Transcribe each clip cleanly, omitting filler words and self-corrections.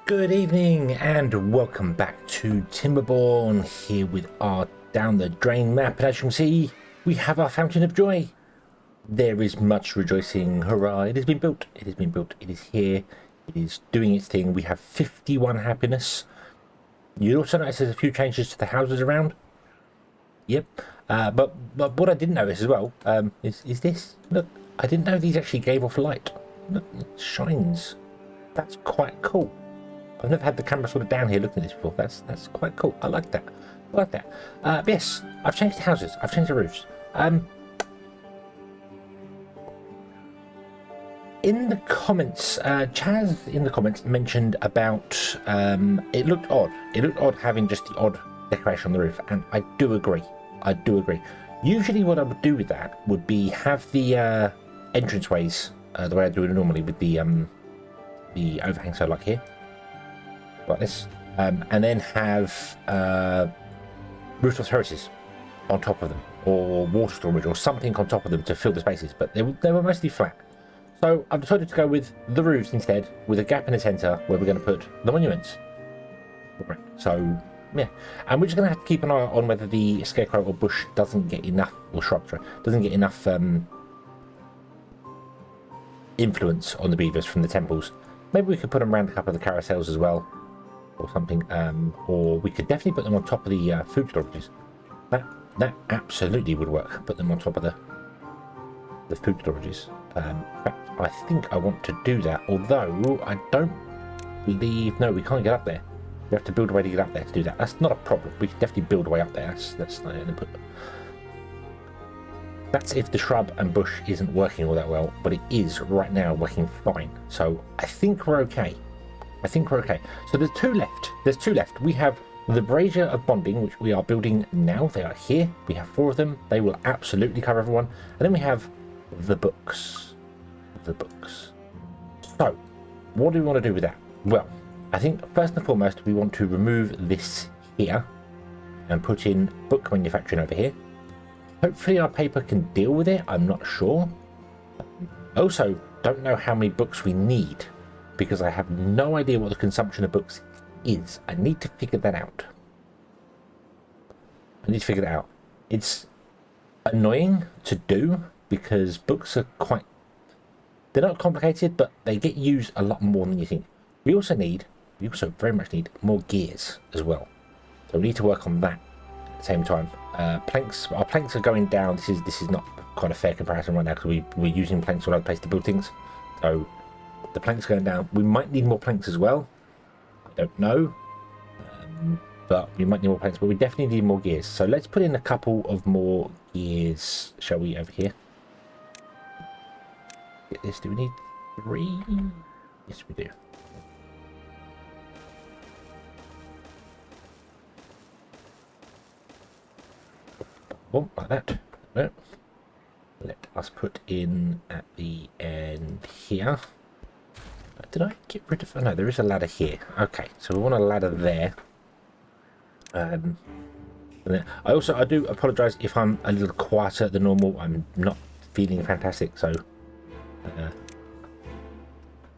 Good evening and welcome back to Timberborn, here with our down the drain map, and as you can see we have our fountain of joy. There is much rejoicing. Hurrah, it has been built, it has been built, it is here, it is doing its thing. We have 51 happiness. You also notice there's a few changes to the houses around. Yep. But what I didn't notice as well is this. Look, I didn't know these actually gave off light. Look, it shines. That's quite cool. I've never had the camera sort of down here looking at this before. That's quite cool. I like that. I like that. Yes, I've changed the houses. I've changed the roofs. In the comments, Chaz in the comments mentioned about it looked odd. It looked odd having just the odd decoration on the roof, and I do agree. I do agree. Usually what I would do with that would be have the entranceways the way I do it normally with the overhang, so like here. Like this, and then have rooftop terraces on top of them, or water storage, or something on top of them to fill the spaces. But they were mostly flat, so I've decided to go with the roofs instead, with a gap in the centre where we're going to put the monuments. So yeah, and we're just going to have to keep an eye on whether the scarecrow or bush doesn't get enough, or shrub, doesn't get enough influence on the beavers from the temples. Maybe we could put them around a couple of the carousels as well, or something, or we could definitely put them on top of the food storages. That absolutely would work. Put them on top of the food storages. In fact, I think I want to do that, although I don't believe... No, we can't get up there. We have to build a way to get up there to do that. That's not a problem. We can definitely build a way up there. That's not an input. That's if the shrub and bush isn't working all that well, but it is right now working fine. So I think we're okay. So there's two left. We have the brazier of bonding, which we are building now. They are here. We have 4 of them. They will absolutely cover everyone. And then we have the books. So what do we want to do with that? Well, I think first and foremost we want to remove this here and put in book manufacturing over here. Hopefully our paper can deal with it. I'm not sure. Also, don't know how many books we need, because I have no idea what the consumption of books is. I need to figure that out. It's annoying to do, because books are they're not complicated, but they get used a lot more than you think. We also very much need more gears as well. So we need to work on that at the same time. Our planks are going down. This is not quite a fair comparison right now, because we're using planks all over the place to build things. So the planks going down. We might need more planks as well. I don't know, but we might need more planks. But we definitely need more gears. So let's put in a couple of more gears, shall we? Over here. Get this. Do we need 3? Yes, we do. Oh, like that. No. Let us put in at the end here. Did I get rid of... Oh, no, there is a ladder here. Okay, so we want a ladder there. And then I do apologise if I'm a little quieter than normal. I'm not feeling fantastic, so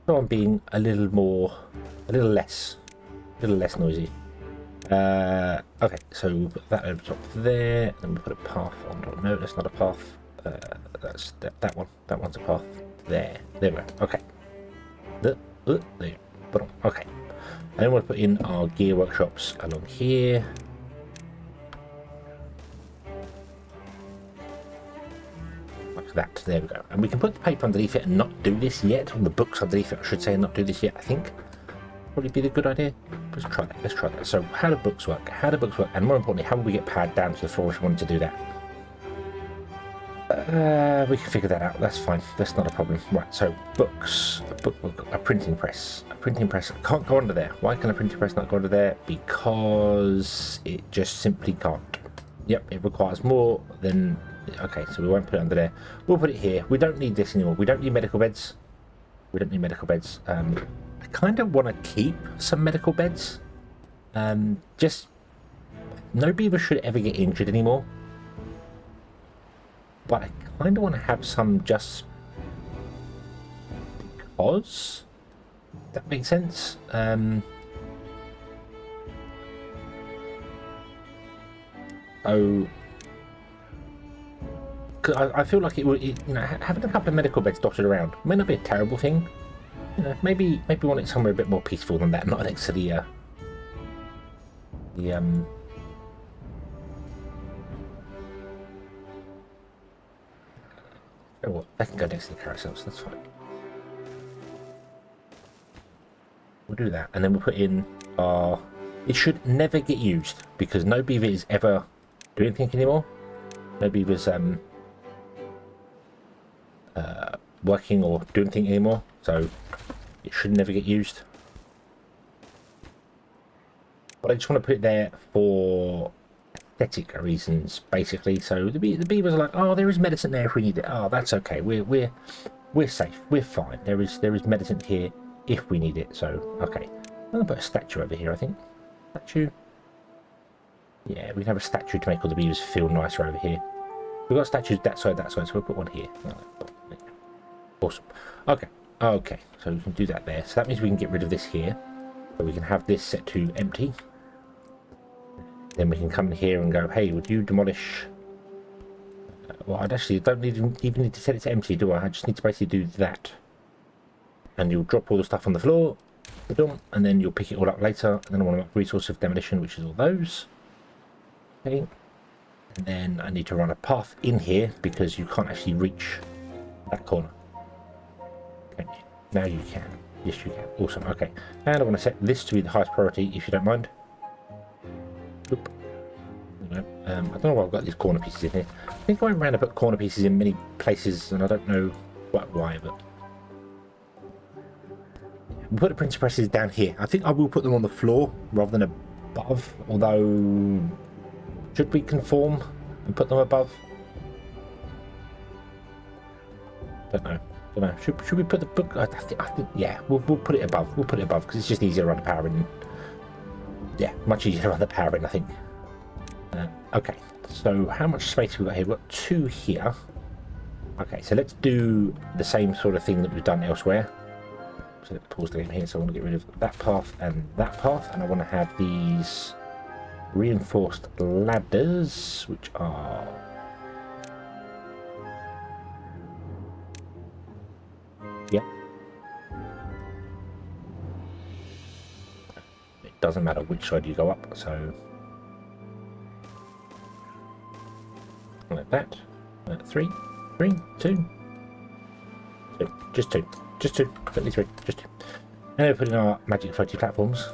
I'm being a little less noisy. Okay, so we'll put that over top there, and we'll put a path on top. No, that's not a path. That's that one. That one's a path. There we go. Okay. There. Okay. And then we'll put in our gear workshops along here. Like that. There we go. And we can put the paper underneath it and not do this yet. Or the books underneath it, I should say, and not do this yet, I think. Probably be the good idea. Let's try that. So how do books work? And more importantly, how will we get powered down to the floor if we wanted to do that? We can figure that out. That's fine. That's not a problem. Right, so books, a printing press. Can't go under there. Why can a printing press not go under there? Because it just simply can't. Yep, it requires more than... Okay, so we won't put it under there. We'll put it here. We don't need this anymore. We don't need medical beds. I kind of want to keep some medical beds. Just... No beaver should ever get injured anymore. But I kind of want to have some just because That makes sense. So, 'cause I feel like it would, you know, having a couple of medical beds dotted around may not be a terrible thing. You know, maybe want it somewhere a bit more peaceful than that, not next to the oh, well, they can go next to the carousels. That's fine. We'll do that, and then we'll put in our. It should never get used because no beaver is ever doing anything anymore. No beaver's working or doing anything anymore, so it should never get used. But I just want to put it there for aesthetic reasons, basically. So the beavers are like, oh, there is medicine there if we need it. Oh, that's okay. We're safe. We're fine. There is medicine here if we need it. So okay, I'm gonna put a statue over here. I think statue. Yeah, we can have a statue to make all the beavers feel nicer over here. We've got statues that side, so we'll put one here. Awesome. Okay. Okay. So we can do that there. So that means we can get rid of this here. So we can have this set to empty. Then we can come in here and go, hey, would you demolish? Well, I actually don't even need to set it to empty, do I? I just need to basically do that. And you'll drop all the stuff on the floor. And then you'll pick it all up later. And then I want to make resource of demolition, which is all those. Okay. And then I need to run a path in here because you can't actually reach that corner. Okay. Now you can. Yes, you can. Awesome. Okay. And I want to set this to be the highest priority, if you don't mind. Oop. I don't know why I've got these corner pieces in here. I think I went around and put corner pieces in many places, and I don't know why, but... We'll put the printing presses down here. I think I will put them on the floor rather than above, although... Should we conform and put them above? Don't know. Should we put the book? I think yeah, we'll put it above. We'll put it above because it's just easier to run the power in. Yeah, much easier to run the power in, I think. Okay, so how much space have we got here? We've got 2 here. Okay, so let's do the same sort of thing that we've done elsewhere. So let's pause the game here. So I want to get rid of that path, and I want to have these reinforced ladders, which are it doesn't matter which side you go up, so like that. 3, 2, just 2, certainly 3, just 2. And then we put in our magic floaty platforms.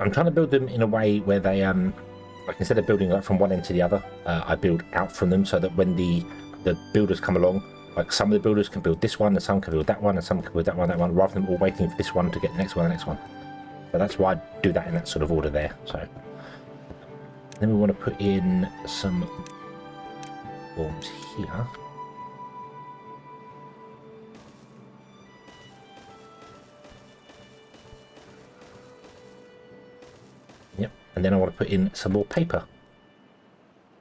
I'm trying to build them in a way where they like instead of building like from one end to the other, I build out from them so that when the builders come along, like some of the builders can build this one and some can build that one and some can build that one, rather than all waiting for this one to get the next one. So that's why I do that in that sort of order there. So then we want to put in some forms here. And then I want to put in some more paper.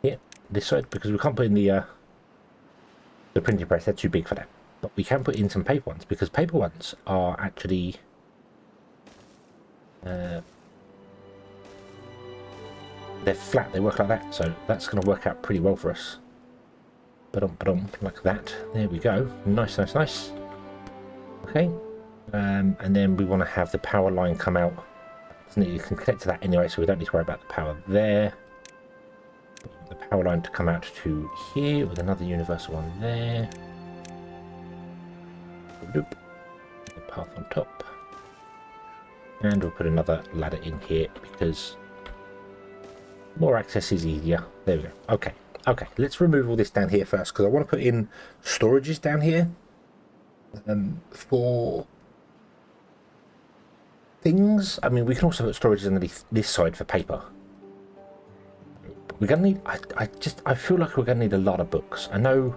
Yeah, this side, because we can't put in the printing press, they're too big for that. But we can put in some paper ones, because paper ones are actually... they're flat, they work like that, so that's going to work out pretty well for us. Ba-dum, like that. There we go. Nice. Okay. And then we want to have the power line come out. You can connect to that anyway, so we don't need to worry about the power there. The power line to come out to here with another universal one there. The path on top. And we'll put another ladder in here because more access is easier. There we go. Okay, let's remove all this down here first because I want to put in storages down here for things. I mean, we can also put storage underneath this side for paper. But we're gonna need. I feel like we're gonna need a lot of books. I know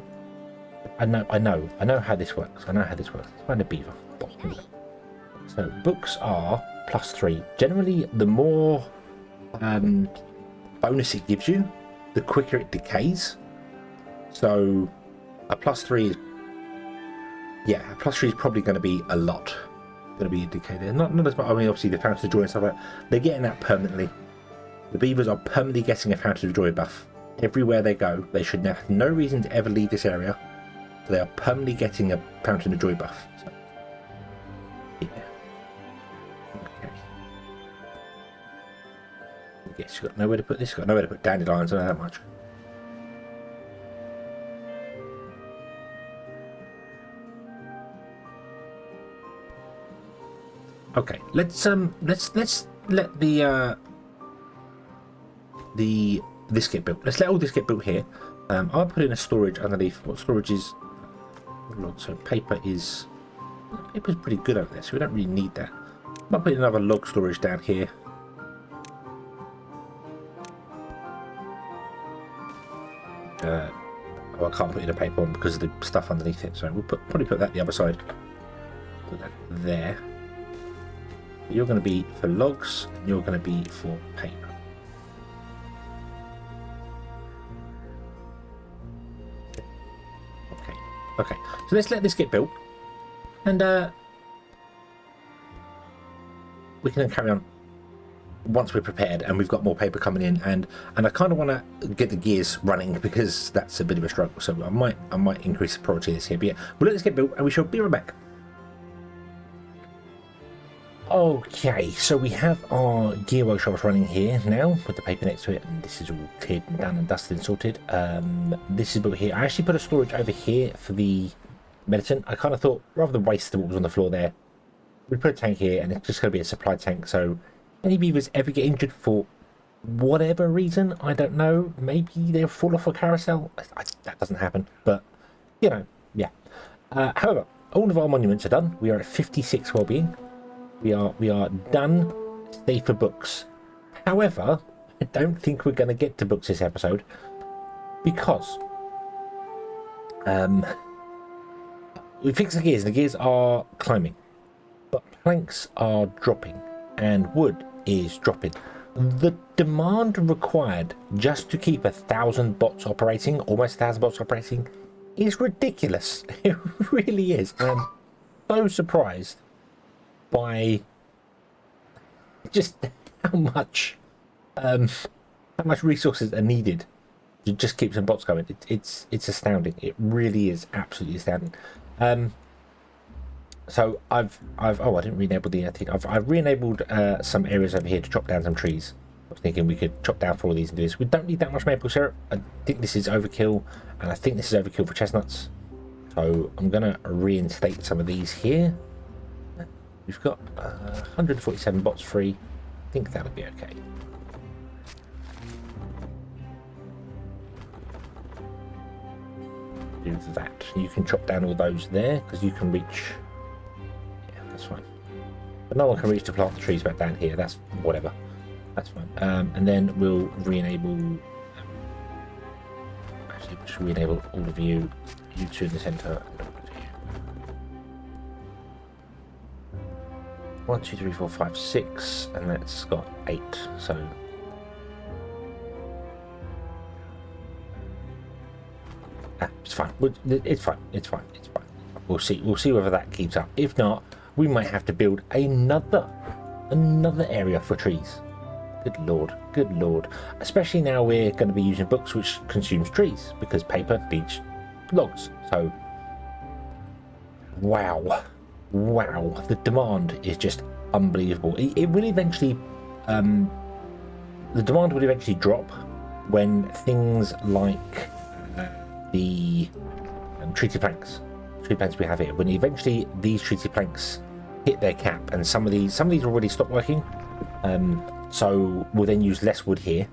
I know how this works. Let's find a beaver. So books are +3. Generally, the more bonus it gives you, the quicker it decays. So a +3 is, yeah, a +3 is probably going to be a lot. Going to be a decay there. Not as much. I mean, obviously the Fountain of Joy and stuff like that, they're getting that permanently. The beavers are permanently getting a Fountain of Joy buff. Everywhere they go, they should have no reason to ever leave this area. So they are permanently getting a Fountain of Joy buff. So, yeah. Okay. Yes, you've got nowhere to put this. You've got nowhere to put dandelions. I know that much. Okay, let's let this get built. Let's let all this get built here. I'll put in a storage underneath. What storage is? So paper's pretty good over there, so we don't really need that. I'll put in another log storage down here. Oh, I can't put in a paper one because of the stuff underneath it, so we'll probably put that the other side. Put that there. You're going to be for logs, and you're going to be for paper. Okay. So let's let this get built, and we can then carry on once we're prepared and we've got more paper coming in. And I kind of want to get the gears running because that's a bit of a struggle. So I might increase the priority of this here. But yeah, we'll let this get built, and we shall be right back. Okay, so we have our gear workshops running here now with the paper next to it, and this is all cleared and done and dusted and sorted. This is built here. I actually put a storage over here for the medicine. I kind of thought, rather than waste what was on the floor there, we put a tank here, and it's just going to be a supply tank. So any beavers ever get injured for whatever reason, I don't know, maybe they'll fall off a carousel. That doesn't happen, but you know, yeah. However, all of our monuments are done. We are at 56 well-being. We are done, save for books. However, I don't think we're going to get to books this episode because we fixed the gears. The gears are climbing, but planks are dropping and wood is dropping. The demand required just to keep 1,000 bots operating, almost 1,000 bots operating, is ridiculous. It really is. I'm so surprised by just how much resources are needed to just keep some bots going. It's astounding. It really is absolutely astounding. So I've I didn't re-enable the thing. I've re-enabled some areas over here to chop down some trees. I was thinking we could chop down 4 of these and do this. We don't need that much maple syrup. I think this is overkill, and I think this is overkill for chestnuts. So I'm gonna reinstate some of these here. We've got 147 bots free. I think that'll be okay. Do that. You can chop down all those there because you can reach. Yeah, that's fine. But no one can reach to plant the trees back down here. That's whatever. That's fine. And then we'll re-enable. Actually, we should re-enable all of you. You two in the centre. 1, 2, 3, 4, 5, 6, and that's got 8. So it's fine. It's fine. It's fine. It's fine. We'll see. We'll see whether that keeps up. If not, we might have to build another area for trees. Good lord. Good lord. Especially now we're going to be using books, which consumes trees because paper needs logs. So wow. Wow, the demand is just unbelievable. It will eventually, the demand will eventually drop when things like the treated planks we have here, when eventually these treated planks hit their cap, and some of these already stopped working. So we'll then use less wood here.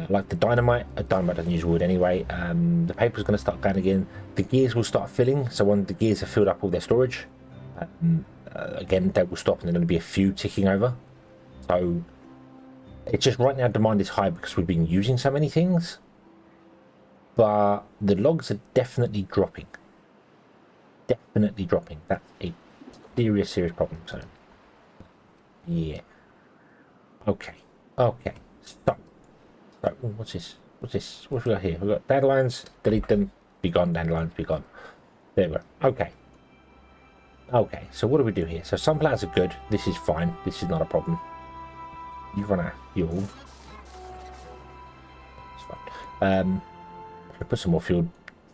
Like the dynamite doesn't use wood anyway. The paper's going to start going again. The gears will start filling. So when the gears have filled up all their storage, again they will stop, and there's going to be a few ticking over. So it's just right now demand is high because we've been using so many things, but the logs are definitely dropping. definitely dropping. That's a serious problem. So, yeah. Okay. Okay. Stop. So, what's this? What's this? What have we got here? We've got dandelions. Delete them. Be gone, dandelions. Be gone. There we go. Okay. Okay. So, what do we do here? So, sunflowers are good. This is fine. This is not a problem. You run out of fuel. It's fine. I'll put some more fuel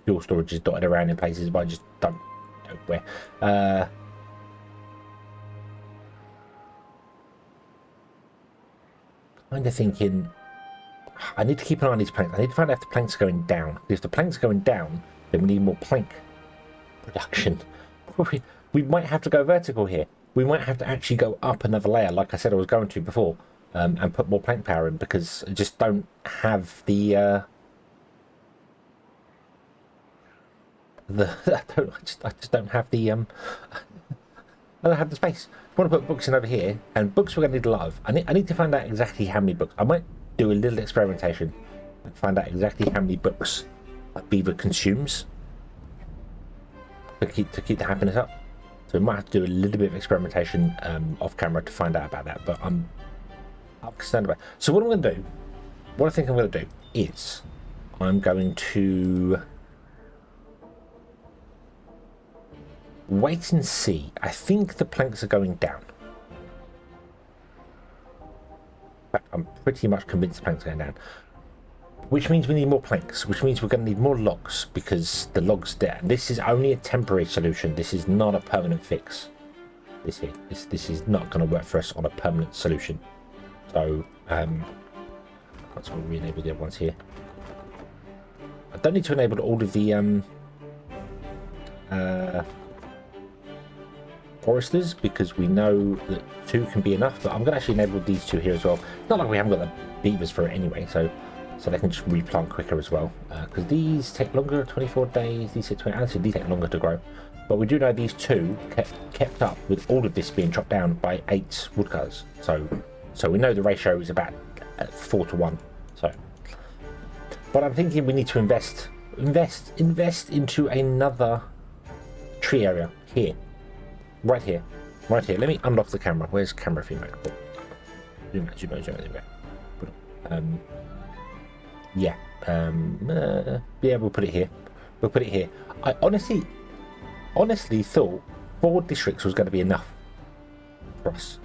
storages dotted around in places, but I just don't know where. Kind of thinking, I need to keep an eye on these planks. I need to find out if the planks are going down. If the planks are going down, then we need more plank production. We might have to go vertical here. We might have to actually go up another layer, like I said I was going to before, and put more plank power in, because I just don't have the I just don't have the I don't have the space. I want to put books in over here, and books we're going to need a lot of. I need to find out exactly how many books. I might do a little experimentation and find out exactly how many books a beaver consumes to keep the happiness up. So we might have to do a little bit of experimentation off camera to find out about that. But I'm concerned about. So what I'm going to do, what I think I'm going to do is I'm going to wait and see. I think the planks are going down. I'm pretty much convinced the planks are going down. Which means we need more planks, which means we're going to need more logs, because the logs there. This is only a temporary solution. This is not a permanent fix. This is not going to work for us on a permanent solution. So, let's re-enable the other ones here. I don't need to enable all of the foresters, because we know that 2 can be enough, but I'm going to actually enable these 2 here as well. It's not like we haven't got the beavers for it anyway, so they can just replant quicker as well, because these take longer, 24 days. These take 20. Actually, these take longer to grow, but we do know these 2 kept up with all of this being chopped down by 8 woodcutters. So we know the ratio is about 4 to 1. So, but I'm thinking we need to invest into another tree area here. Right here. Let me unlock the camera. Where's camera feedback? Zoom out. Yeah. Yeah, we'll put it here. I honestly thought 4 districts was going to be enough for us.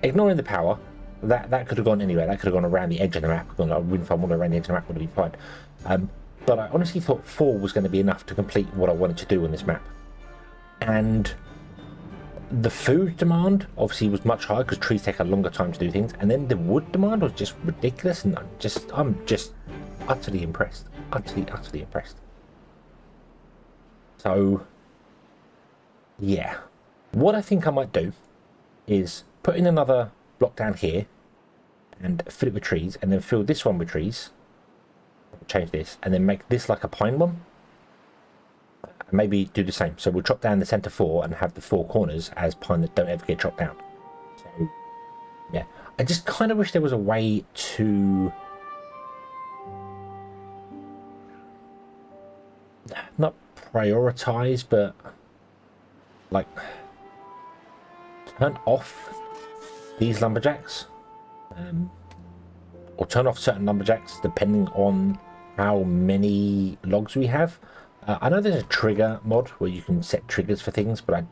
Ignoring the power, that could have gone anywhere. That could have gone around the edge of the map. A wind farm all around the edge of the map would have been fine. But I honestly thought 4 was going to be enough to complete what I wanted to do on this map. And the food demand obviously was much higher, because trees take a longer time to do things, and then the wood demand was just ridiculous, and I'm just utterly impressed. Utterly impressed. So yeah, what I think I might do is put in another block down here and fill it with trees, and then fill this one with trees, change this, and then make this like a pine one. And maybe do the same. So we'll chop down the center 4 and have the 4 corners as pine that don't ever get chopped down. So yeah, I just kind of wish there was a way to not prioritize, but like turn off these lumberjacks, or turn off certain lumberjacks depending on how many logs we have. I know there's a trigger mod where you can set triggers for things, but I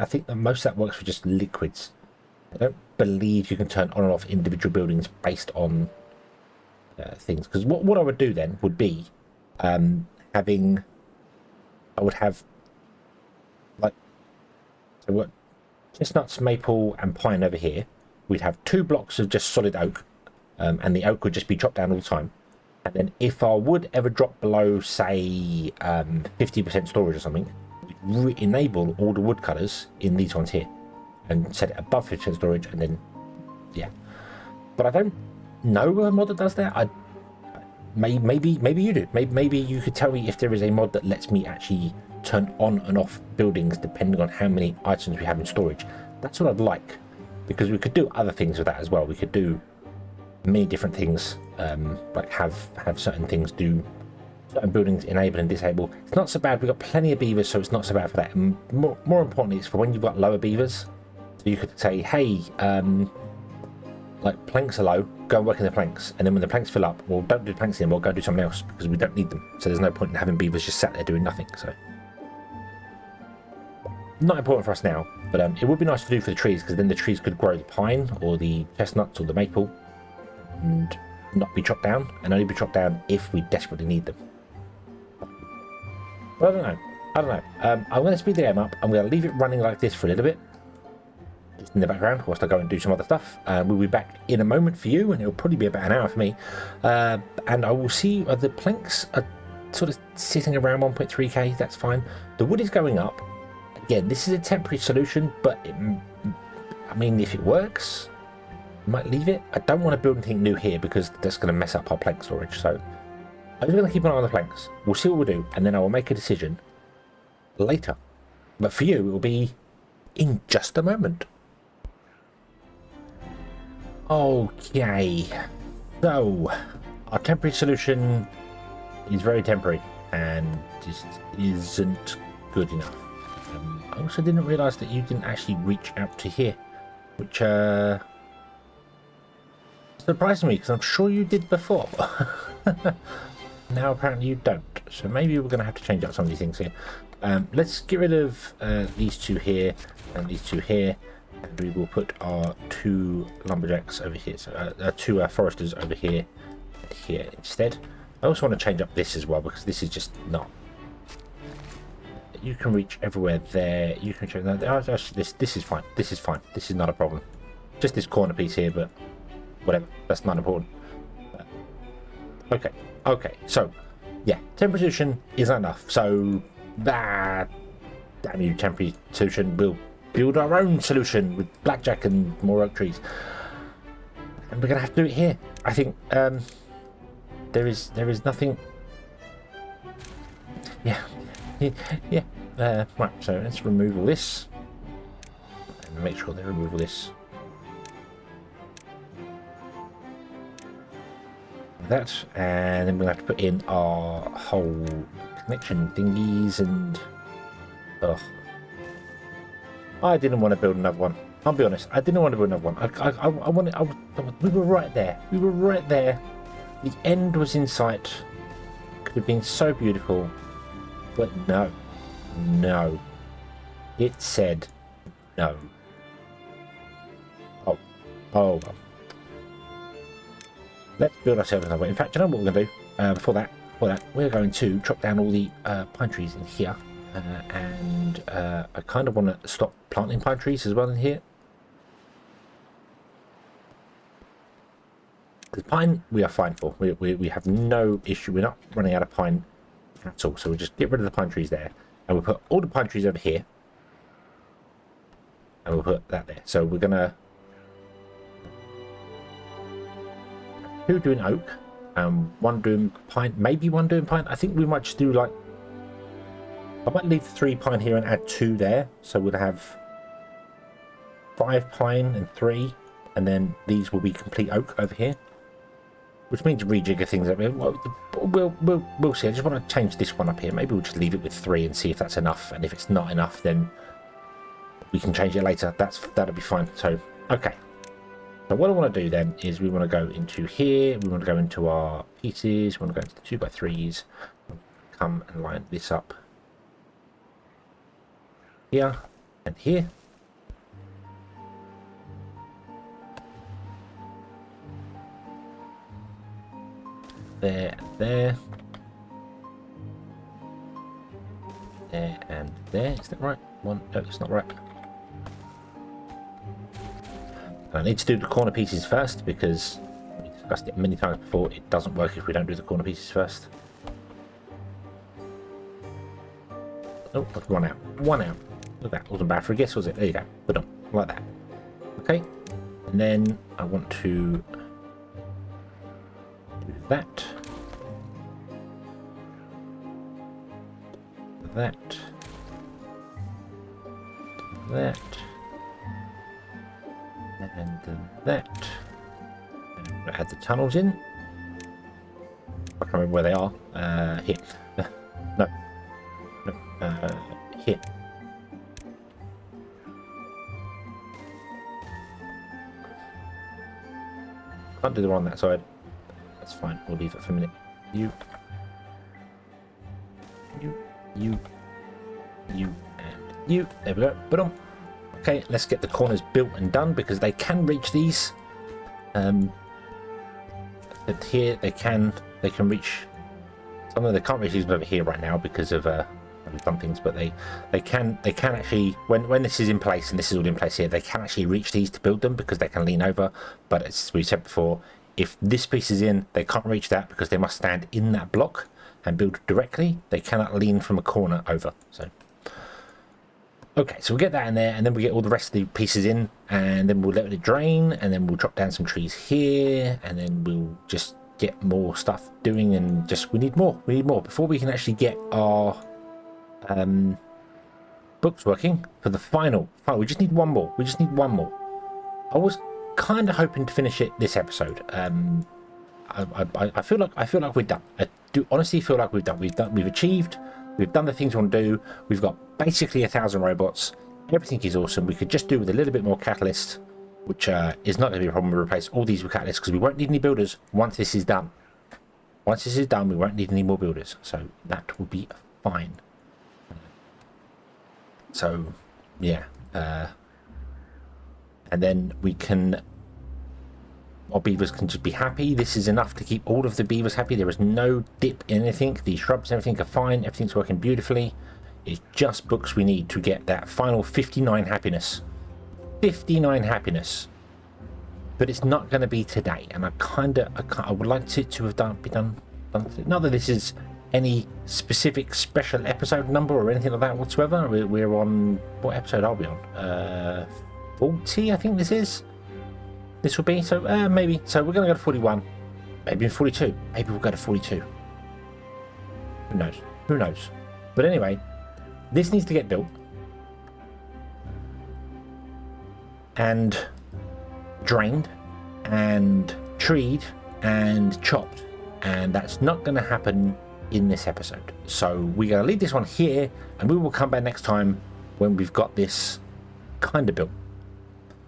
think that most of that works for just liquids. I don't believe you can turn on and off individual buildings based on things. Because what I would do then would be I would have like, so what, chestnuts, maple and pine over here. We'd have 2 blocks of just solid oak, and the oak would just be chopped down all the time. And then if our wood ever dropped below, say, 50% storage or something, we'd enable all the woodcutters in these ones here and set it above 50% storage, and then, yeah. But I don't know a mod that does that. Maybe you do. Maybe you could tell me if there is a mod that lets me actually turn on and off buildings depending on how many items we have in storage. That's what I'd like, because we could do other things with that as well. We could do many different things, like have certain things do certain buildings enable and disable. It's not so bad. We've got plenty of beavers, so it's not so bad for that. And more importantly, it's for when you've got lower beavers. So you could say, hey, like planks are low, go and work in the planks. And then when the planks fill up, well, don't do planks anymore, go do something else because we don't need them. So there's no point in having beavers just sat there doing nothing. So not important for us now, but it would be nice to do for the trees because then the trees could grow the pine or the chestnuts or the maple and not be chopped down, and only be chopped down if we desperately need them. Well, I don't know. I'm going to speed the game up. I'm going to leave it running like this for a little bit, just in the background, whilst I go and do some other stuff. We'll be back in a moment for you, and it'll probably be about an hour for me. And I will see the planks are sort of sitting around 1.3k. That's fine. The wood is going up. Again, this is a temporary solution, but I mean, if it works, I might leave it. I don't want to build anything new here because that's going to mess up our plank storage. So I'm just going to keep an eye on the planks. We'll see what we'll do, and then I will make a decision later. But for you, it will be in just a moment. Okay, so our temporary solution is very temporary and just isn't good enough. I also didn't realise that you didn't actually reach out to here, which surprised me because I'm sure you did before. Now apparently you don't, so maybe we're going to have to change up some of these things here. Let's get rid of these two here and these two here, and we will put our two lumberjacks over here, so two foresters over here and here instead. I also want to change up this as well because this is just not. You can reach everywhere there. You can check that. This is fine. This is fine. This is not a problem. Just this corner piece here, but whatever. That's not important. Okay. So, yeah, temporary solution is not enough. So, damn you, temporary solution. We'll build our own solution with blackjack and more oak trees, and we're gonna have to do it here. I think there is nothing. Yeah. Right, so let's remove all this and make sure they remove all this. That, and then we'll have to put in our whole connection thingies and I didn't want to build another one. I'll be honest, I didn't want to build another one. We were right there. We were right there. The end was in sight. Could have been so beautiful. But no. It said no. Oh well. Let's build ourselves another way. In fact, you know what we're going to do? Before that, we're going to chop down all the pine trees in here. And I kind of want to stop planting pine trees as well in here. Because pine, we are fine for. We have no issue. We're not running out of pine at all. So we'll just get rid of the pine trees there. And we'll put all the pine trees over here. And we'll put that there. So we're going to... two doing oak. One doing pine. Maybe one doing pine. I think we might just do like... I might leave 3 pine here and add 2 there. So we'll have 5 pine and 3. And then these will be complete oak over here. Which means rejigger things up here. We'll see. I just want to change this one up here. Maybe we'll just leave it with 3 and see if that's enough. And if it's not enough, then we can change it later. That'll be fine. So, okay. So what I want to do then is we want to go into here. We want to go into our pieces. We want to go into the 2x3s. Come and line this up here and here. There and there. Is that right? One, no, it's not right. I need to do the corner pieces first because we discussed it many times before. It doesn't work if we don't do the corner pieces first. Oh, that's one out. One out. Look at that. Wasn't bad for a guess, was it? There you go. Put on like that. Okay. And then I want to do that. That. And that. And add the tunnels in. I can't remember where they are. Here. No. No. Here. Can't do the one on that side. That's fine. We'll leave it for a minute. You, and you. There we go. Boom. Okay, let's get the corners built and done because they can reach these. Here they can reach. Some of them they can't reach these over here right now because of some things, but they can actually when this is in place and this is all in place here, they can actually reach these to build them because they can lean over. But as we said before, if this piece is in, they can't reach that because they must stand in that block and build directly. They cannot lean from a corner over. So okay, so we'll get that in there, and then we get all the rest of the pieces in, and then we'll let it drain, and then we'll chop down some trees here, and then we'll just get more stuff doing, and just we need more before we can actually get our books working for the final. We just need one more. I was kind of hoping to finish it this episode. I feel like we're done. I do honestly feel like we've done. We've achieved. We've done the things we want to do. We've got basically 1,000 robots. Everything is awesome. We could just do with a little bit more catalyst, which is not going to be a problem. We replace all these with catalysts because we won't need any builders once this is done. Once this is done, we won't need any more builders. So that will be fine. So, yeah. And then we can... Our beavers can just be happy. This is enough to keep all of the beavers happy. There is no dip in anything. The shrubs and everything are fine. Everything's working beautifully. It's just books we need to get that final 59 happiness. 59 happiness. But it's not going to be today. And I would like it to have be done. Not that this is any specific special episode number or anything like that whatsoever. We're on... What episode are we on? 40, I think this is. This will be, so maybe. So we're going to go to 41. Maybe 42. Maybe we'll go to 42. Who knows? Who knows? But anyway, this needs to get built. And drained. And treed. And chopped. And that's not going to happen in this episode. So we're going to leave this one here. And we will come back next time when we've got this kind of built.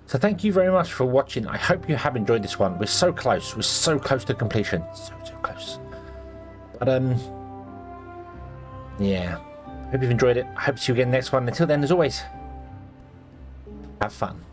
So thank you very much for watching. I hope you have enjoyed this one. We're so close. We're so close to completion. So close. But yeah. Hope you've enjoyed it. I hope to see you again next one. Until then, as always, have fun.